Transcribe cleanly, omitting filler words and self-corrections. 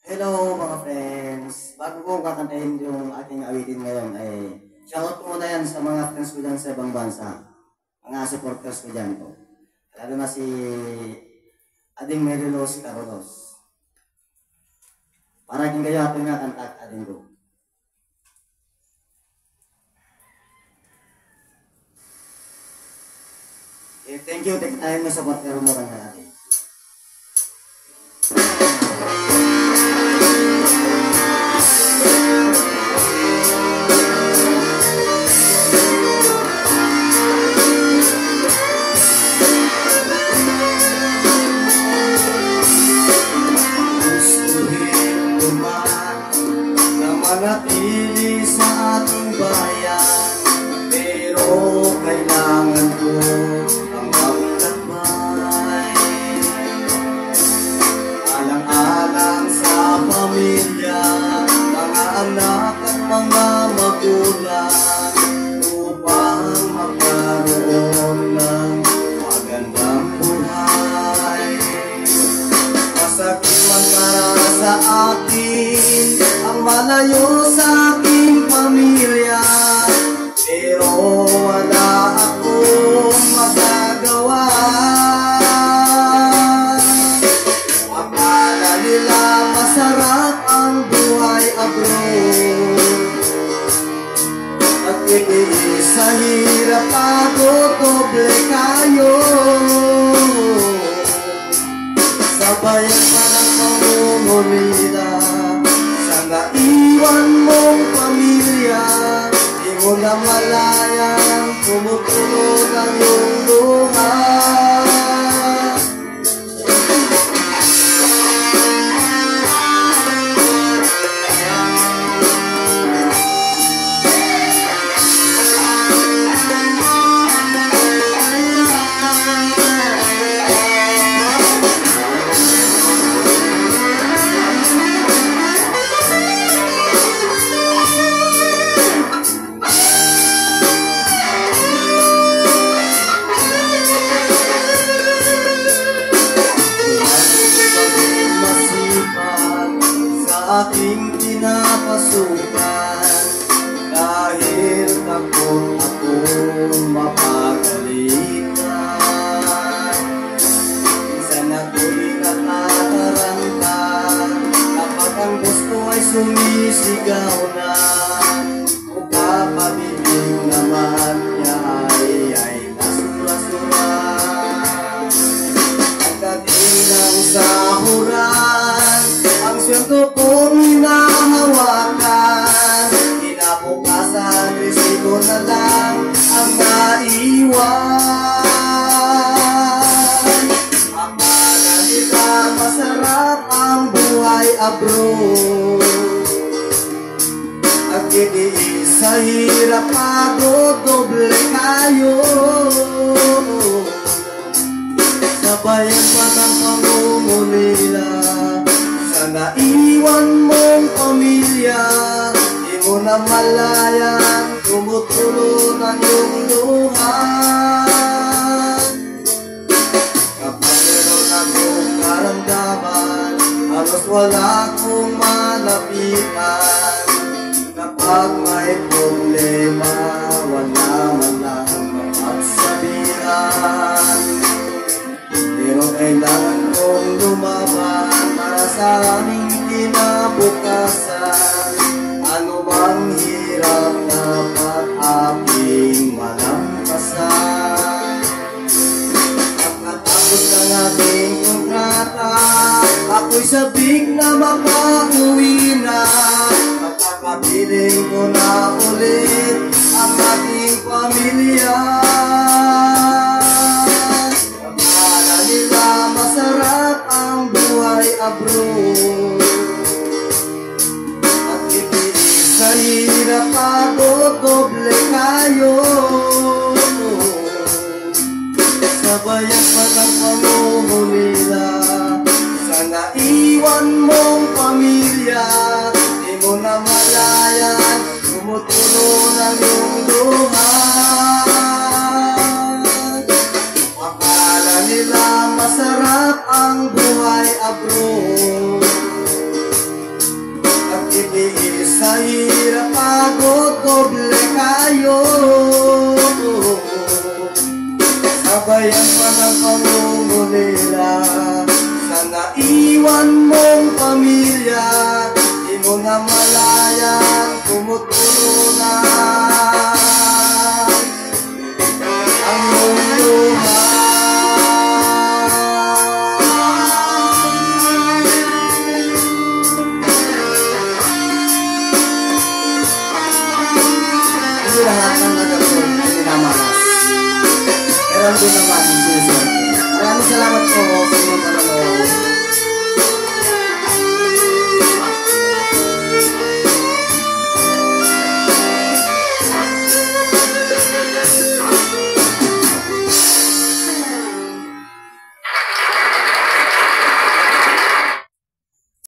Hello mga friends! Bago ko kakantahin yung ating awitin ngayon ay shoutout ko muna yan sa mga friends ko dyan sa ibang bansa. Mga supporters ko dyan po. Lalo na si Ading Merilos Carolos. Parating kayo ating nga kanta Ading ko. Thank you. Take time na supporter mo kang natin. Manatili sa ating bayan, pero kailangan ko ang magtakbay. Alang-alang sa pamilya, mga anak at mga magulang, upang magkaroon ng magandang buhay. Masakit man para sa akin ang malayo sa aking pamilya, pero wala akong magagawa. Akala nila masarap ang buhay abroad, nagtitiis sa hirap ako, doble kayo. Sabayan pa ng pangungulila, naiwan mong pamilya, di mo na malayang tumutunog ang iyong luha. Aking pinapasukan, dahil takot akong mapagalitan. Minsan ako'y natataranta, kapag ang gusto ay sumisigaw na, kapabibig naman niya ay nasura-sura. Pagdating ng sahuran, ang sweldo kong hinahawakan, kinabukasan resibo na lang ang naiwan. Akala nila masarap ang buhay abroad, nagtitiis sa hirap ako, doble kayo. Sabayan pa ng pangungulila, naiwan mong pamilya, di mo na malayang tumutulo ng iyong luha. Kapag meron akong karamdaman, halos wala akong malapitan. Kapag may problema, wala man lang mapagsabihan. Pero kailangan kong lumaban para sa aming kinabukasan. Ano bang hirap dapat aking malampasan? Pagkatapos ng aking kontrata, ako'y sabik na makauwi na. Magkakapiling ko na ulit ang aking pamilya. Masarap ang buhay abroad, at itiis sa hirap ako, doble kayo. Sabayan pa ng pangungulila, sa naiwan mong pamilya, di mo na malayan tumutulo ng iyong luha. Akala nila masarap ang buhay abroad, mga malayan tumutulungan ang hindi lahat ng nagagawin ay minamalas. Pero hindi naman, hindi. Maraming salamat po.